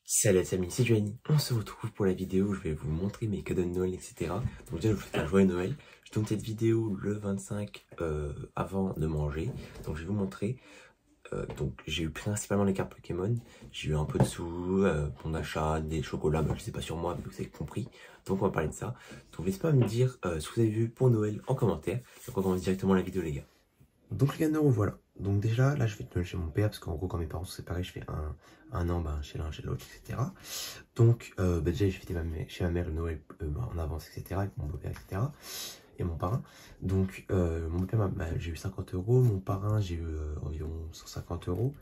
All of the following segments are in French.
Salut les amis, c'est Johnny. On se retrouve pour la vidéo où je vais vous montrer mes cadeaux de Noël, etc. Donc déjà, je vous souhaite un joyeux Noël. Je tourne cette vidéo le 25 avant de manger. Donc je vais vous montrer. Donc j'ai eu principalement les cartes Pokémon. J'ai eu un peu de sous, mon achat, des chocolats, je sais pas sur moi, mais vous avez compris. Donc on va parler de ça. Donc n'hésitez pas à me dire ce que vous avez vu pour Noël en commentaire. Donc on commence directement la vidéo les gars. Donc les gars, nous revoilà. Donc déjà, là je vais te Noël chez mon père, parce qu'en gros quand mes parents sont séparés, je fais un an chez l'un, chez l'autre, etc. Donc déjà j'ai fêté chez ma mère le Noël en avance, etc. avec mon beau-père, etc. Et mon parrain. Donc mon beau-père, j'ai eu 50 euros, mon parrain j'ai eu environ 150 euros,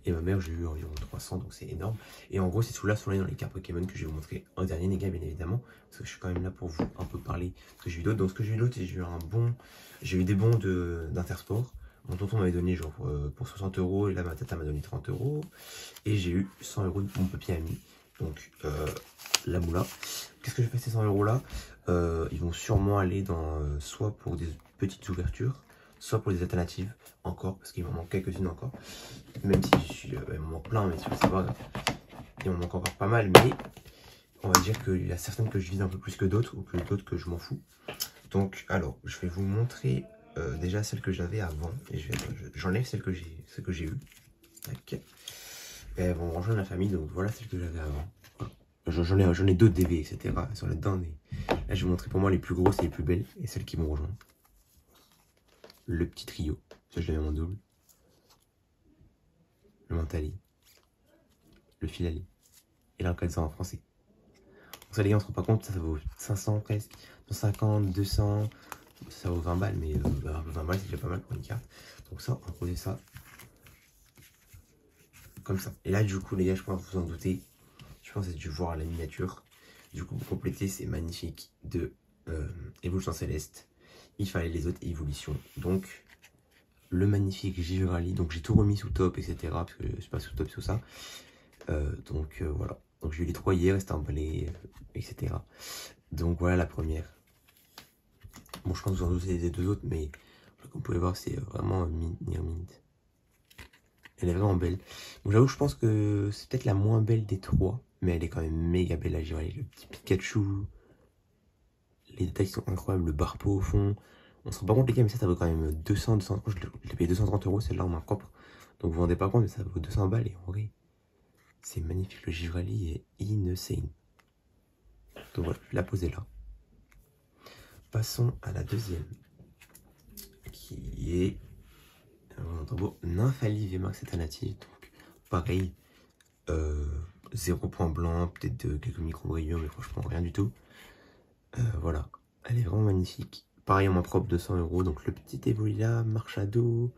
et ma mère j'ai eu environ 300, donc c'est énorme. Et en gros ces sous-là sont là dans les cartes Pokémon que je vais vous montrer en dernier les gars, bien évidemment, parce que je suis quand même là pour vous un peu parler de ce que j'ai eu d'autre. Donc ce que j'ai eu d'autre, c'est j'ai eu des bons d'Intersport. Mon tonton m'avait donné genre pour 60 euros, et là ma tata m'a donné 30 euros. Et j'ai eu 100 euros de mon papier ami. Donc la moula. Qu'est-ce que je fais ces 100 euros là? Ils vont sûrement aller dans soit pour des petites ouvertures, soit pour des alternatives encore, parce qu'il m'en manque quelques-unes encore. Même si il m'en manque plein, mais c'est pas grave. Il m'en manque encore pas mal, mais on va dire qu'il y a certaines que je vise un peu plus que d'autres, ou que d'autres que je m'en fous. Donc alors, je vais vous montrer déjà celle que j'avais avant, et j'enlève celle que j'ai eue. Tac. Elles vont rejoindre la famille, donc voilà celle que j'avais avant. Voilà. J'en ai d'autres DV, etc. Elles sont là-dedans, mais là je vais vous montrer pour moi les plus grosses et les plus belles, et celles qui vont rejoindre. Le petit trio, ça je l'avais en double. Le Mentali. Le Filali. Et là en 400 en français. Donc ça les gars, on se rend pas compte, ça vaut 500 presque, 150, 200, ça vaut 20 balles, mais 20 balles c'est déjà pas mal pour une carte. Donc ça, on va poser ça comme ça. Et là du coup les gars, je pense que vous en doutez, je pense que vous avez dû voir la miniature. Du coup pour compléter, c'est magnifique de Évolution Céleste. Il fallait les autres évolutions. Donc le magnifique Givrali. Donc j'ai tout remis sous top, etc. Parce que c'est pas sous top, sous ça. Voilà. Donc j'ai eu les 3 hier, c'était emballé, etc. Donc voilà la première. Bon, je pense que vous en doutez des deux autres, mais comme vous pouvez voir, c'est vraiment near mint. Elle est vraiment belle. Bon, j'avoue, je pense que c'est peut-être la moins belle des 3, mais elle est quand même méga belle, la Givrali. Le petit Pikachu, les détails sont incroyables, le barpeau au fond. On se rend pas compte les gars, mais ça vaut quand même 200, je l'ai payé 230 euros celle-là en main propre. Donc vous vous rendez pas compte, mais ça vaut 200 balles, et en vrai, c'est magnifique, le Givrali est insane. Donc voilà, je vais la poser là. Passons à la deuxième, qui est Nymphali VMAX alternative. Donc pareil, 0 point blanc, peut-être quelques micro-brillures, mais franchement rien du tout. Voilà, elle est vraiment magnifique. Pareil en main propre, 200 euros. Donc le petit Evoli là, Marchado.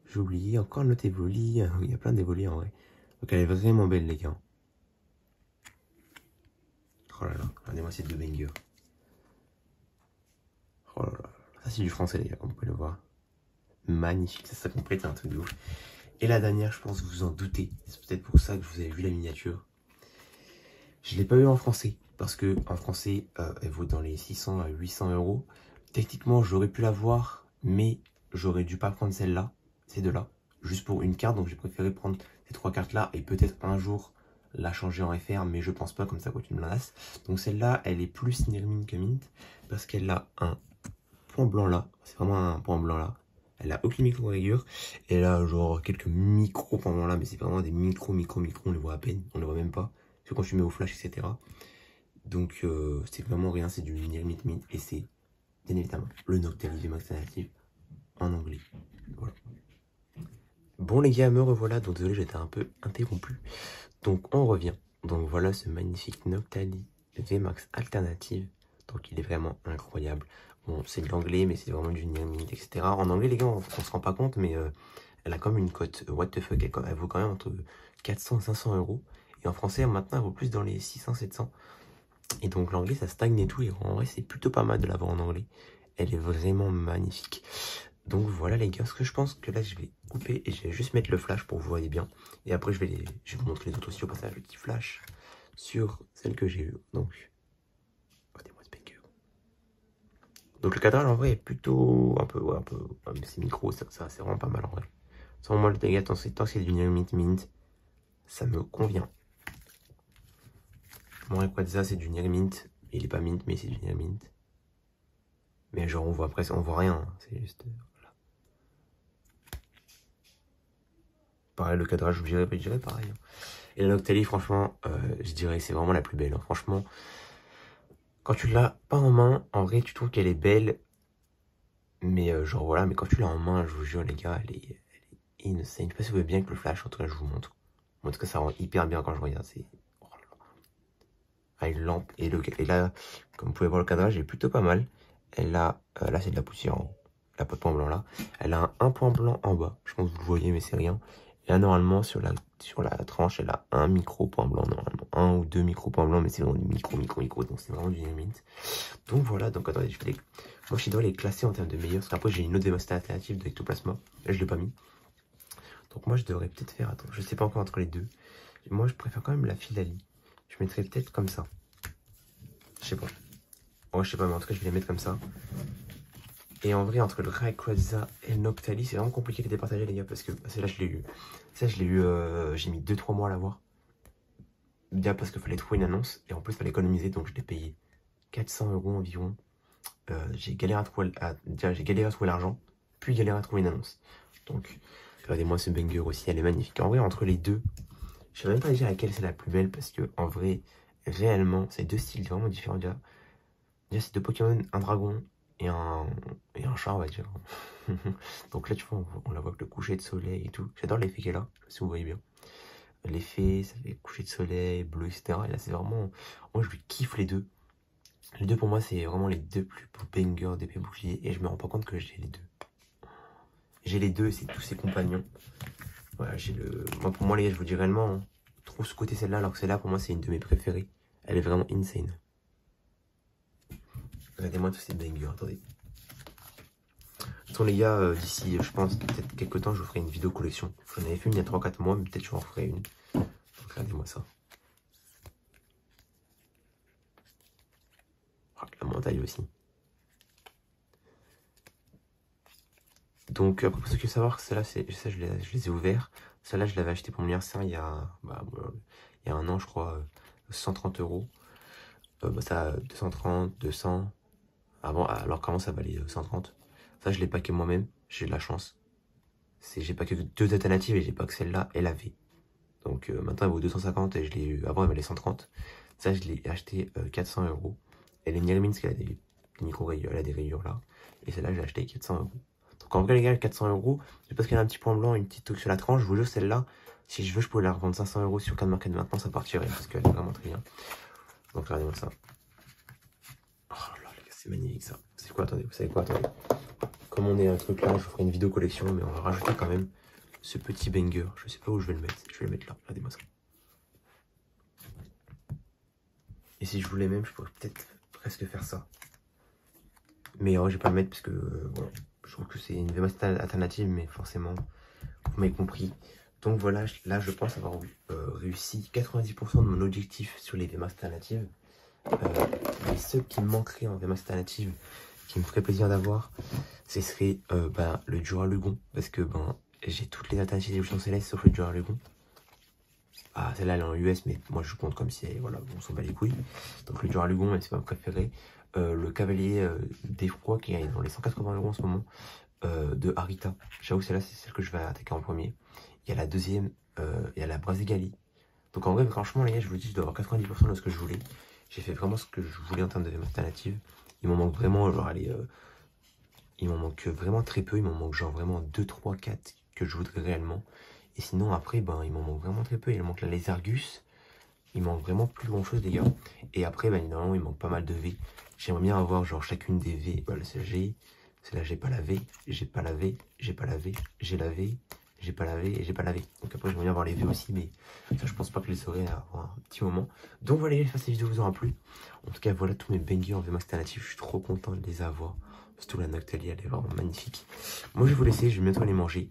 J'ai oublié encore notre Evoli. Il y a plein d'Evoli en vrai. Donc elle est vraiment belle les gars. Oh là là, regardez-moi ces deux bangers. Oh là là, ça c'est du français les gars, comme vous pouvez le voir. Magnifique, ça complète un truc de ouf. Et la dernière, je pense que vous vous en doutez. C'est peut-être pour ça que vous avez vu la miniature. Je l'ai pas eu en français. Parce que en français, elle vaut dans les 600 à 800 euros. Techniquement, j'aurais pu l'avoir, mais j'aurais dû pas prendre celle-là, ces deux-là, juste pour une carte. Donc j'ai préféré prendre ces 3 cartes-là et peut-être un jour la changer en FR, mais je pense pas, comme ça coûte une blinasse. Donc celle-là, elle est plus near mint que mint, parce qu'elle a un point blanc là. C'est vraiment un point blanc là. Elle a aucune micro-rayure. Et elle a genre quelques micro points blancs là, mais c'est vraiment des micro, on les voit à peine, on les voit même pas. Parce que quand tu mets au flash, etc. Donc c'est vraiment rien, c'est du near mint mint, et c'est bien évidemment le Noctali VMAX alternative en anglais. Voilà. Bon les gars, me revoilà, donc désolé j'étais un peu interrompu. Donc on revient. Donc voilà ce magnifique Noctali VMAX alternative. Donc il est vraiment incroyable. Bon c'est de l'anglais, mais c'est vraiment du near mint, etc. En anglais les gars, on se rend pas compte, mais elle a quand même une cote what the fuck, elle vaut quand même entre 400 et 500 euros. Et en français maintenant elle vaut plus dans les 600-700. Et donc l'anglais ça stagne et tout, et en vrai c'est plutôt pas mal de l'avoir en anglais. Elle est vraiment magnifique. Donc voilà les gars, ce que je pense que là je vais couper et je vais juste mettre le flash pour que vous voyez bien. Et après je vais vous montrer les autres aussi au passage, le petit flash sur celle que j'ai eue. Donc, regardez-moi ce banger. Donc le cadrage en vrai est plutôt c'est micro, ça c'est vraiment pas mal en vrai. Sans moi les gars, tant que c'est du mint mint, ça me convient. Mon Rayquaza, c'est du Nearmint. Il est pas mint, mais c'est du Nearmint. Mais genre, on voit presque, on voit rien. Hein. C'est juste. Voilà. Pareil, le cadrage, je dirais pareil. Hein. Et la Noctali, franchement, je dirais c'est vraiment la plus belle. Hein. Franchement, quand tu l'as pas en main, en vrai, tu trouves qu'elle est belle. Mais genre voilà, mais quand tu l'as en main, je vous jure, les gars, elle est insane. Je sais pas si vous voyez bien que le flash, en tout cas, je vous montre. En tout cas, ça rend hyper bien quand je regarde. C'est. Oh là là. Ah, une lampe. Et là, comme vous pouvez voir, le cadrage est plutôt pas mal. Elle a. Là, c'est de la poussière en haut. Elle a pas de point blanc là. Elle a un point blanc en bas. Je pense que vous le voyez, mais c'est rien. Et là, normalement, sur la tranche, elle a un micro point blanc, normalement. Un ou deux micro points blancs, mais c'est vraiment du micro. Donc, c'est vraiment du mint. Donc, voilà. Donc, attendez, moi, je dois les classer en termes de meilleurs. Parce qu'après, j'ai une autre démonstration alternative de Ectoplasma. Là, je l'ai pas mis. Donc, moi, je devrais peut-être faire. Attends, je sais pas encore entre les deux. Moi, je préfère quand même la Philalie. Je mettrais peut-être comme ça. Je sais pas. Ouais, je sais pas, mais en tout cas, je vais les mettre comme ça. Et en vrai, entre le Rayquaza et le Noctali, c'est vraiment compliqué de les départager, les gars, parce que celle-là, je l'ai eu. Ça, je l'ai eu, j'ai mis 2-3 mois à l'avoir. Déjà parce qu'il fallait trouver une annonce, et en plus, il fallait économiser, donc je l'ai payé 400 € environ. J'ai galéré à trouver, j'ai galéré à trouver l'argent, puis galéré à trouver une annonce. Donc, regardez-moi ce banger aussi, elle est magnifique. En vrai, entre les deux, je ne sais même pas dire laquelle c'est la plus belle, parce que en vrai, réellement, c'est deux styles vraiment différents. Déjà c'est deux Pokémon, un dragon et un chat, on va dire. Donc là, tu vois, on la voit avec le coucher de soleil et tout. J'adore l'effet qu'elle a, si vous voyez bien. L'effet, ça fait coucher de soleil, bleu, etc. Et là, c'est vraiment... Moi, je lui kiffe les deux. Les deux, pour moi, c'est vraiment les deux plus beaux bangers d'épée bouclier. Et je me rends pas compte que j'ai les deux. J'ai les deux et c'est tous ses compagnons. Voilà, j'ai le... Moi, pour moi, les gars, je vous dis réellement, hein, trop ce côté celle-là, alors que celle-là, pour moi, c'est une de mes préférées. Elle est vraiment insane. Regardez-moi tous ces bangers, attendez. De toute façon, les gars, d'ici, je pense, peut-être quelques temps, je vous ferai une vidéo collection. J'en avais fait une il y a 3-4 mois, mais peut-être je vous en ferai une. Donc, regardez-moi ça. Oh, la montagne aussi. Donc, après, pour ceux qui veulent savoir, celle-là, je les ai ouverts. Celle-là, je l'avais acheté pour mon anniversaire il y a un an, je crois, 130 €. Ça, 230, 200. Alors qu'avant, ça valait 130. Ça, je l'ai packé moi-même. J'ai de la chance. J'ai pas que deux alternatives et j'ai pas que celle-là et la V. Donc maintenant elle vaut 250 et je l'ai eu. Avant elle valait 130. Ça je l'ai acheté 400 €. Elle est Nearmint parce qu'elle a des micro-rayures, elle a des rayures là. Et celle-là j'ai acheté 400 €. Donc en vrai les gars, 400 €, c'est parce qu'elle a un petit point blanc, une petite touche sur la tranche. Je vous jure, celle-là, si je veux, je pourrais la revendre 500 € sur Card Market maintenant, ça partirait parce qu'elle est vraiment très bien. Donc regardez-moi ça. Oh là là les gars, c'est magnifique ça. C'est quoi, attendez, vous savez quoi, attendez. Comme on est un truc là, je vous ferai une vidéo collection, mais on va rajouter quand même ce petit banger. Je sais pas où je vais le mettre. Je vais le mettre là. Regardez-moi ça. Et si je voulais même, je pourrais peut-être presque faire ça. Mais je vais pas le mettre parce que voilà, je trouve que c'est une V-Master alternative, mais forcément, vous m'avez compris. Donc voilà, là je pense avoir réussi 90% de mon objectif sur les V-Master alternatives. Les seuls qui me manqueraient en V-Master alternative, qui me ferait plaisir d'avoir, ce serait le Duralugon, parce que j'ai toutes les alternatives d'évolution céleste sauf le Duralugon. Ah, celle-là elle est en US, mais moi je compte comme si voilà, on s'en bat les couilles. Donc le Duralugon, c'est ma préférée. Le Cavalier d'Effroi qui est dans les 180 € en ce moment, de Harita. J'avoue, celle-là c'est celle que je vais attaquer en premier. Il y a la deuxième, il y a la Brasigali. Donc en vrai, franchement, les gars, je vous dis, je dois avoir 90% de ce que je voulais. J'ai fait vraiment ce que je voulais en termes de alternative. Il m'en manque vraiment, genre, allez, il m'en manque vraiment très peu. Il m'en manque genre vraiment 2, 3, 4 que je voudrais réellement. Et sinon, après, il m'en manque vraiment très peu. Il manque la Lézargus. Il manque vraiment plus grand chose, les gars. Et après, évidemment, il manque pas mal de V. J'aimerais bien avoir genre chacune des V. Voilà, celle-là, j'ai pas la V. J'ai pas la V. J'ai pas la V. J'ai la V. J'ai pas la V et j'ai pas la V. Donc après, j'aimerais bien avoir les V aussi, mais ça, je pense pas que je les aurai avant un petit moment. Donc voilà, j'espère que cette vidéo vous aura plu. En tout cas, voilà tous mes bangers en VMAX alternatif. Je suis trop content de les avoir. Surtout la Noctali, elle est vraiment magnifique. Moi, je vais vous laisser, je vais bientôt aller manger.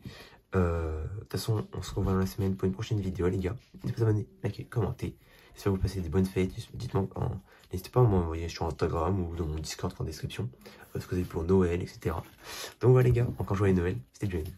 De toute façon, on se revoit dans la semaine pour une prochaine vidéo, les gars. N'hésitez pas à vous abonner, liker, commenter. J'espère que vous passez des bonnes fêtes. Dites-moi, n'hésitez pas à m'envoyer sur Instagram ou dans mon Discord en description ce que vous avez pour Noël, etc. Donc voilà, les gars, encore joyeux Noël. C'était Joanne.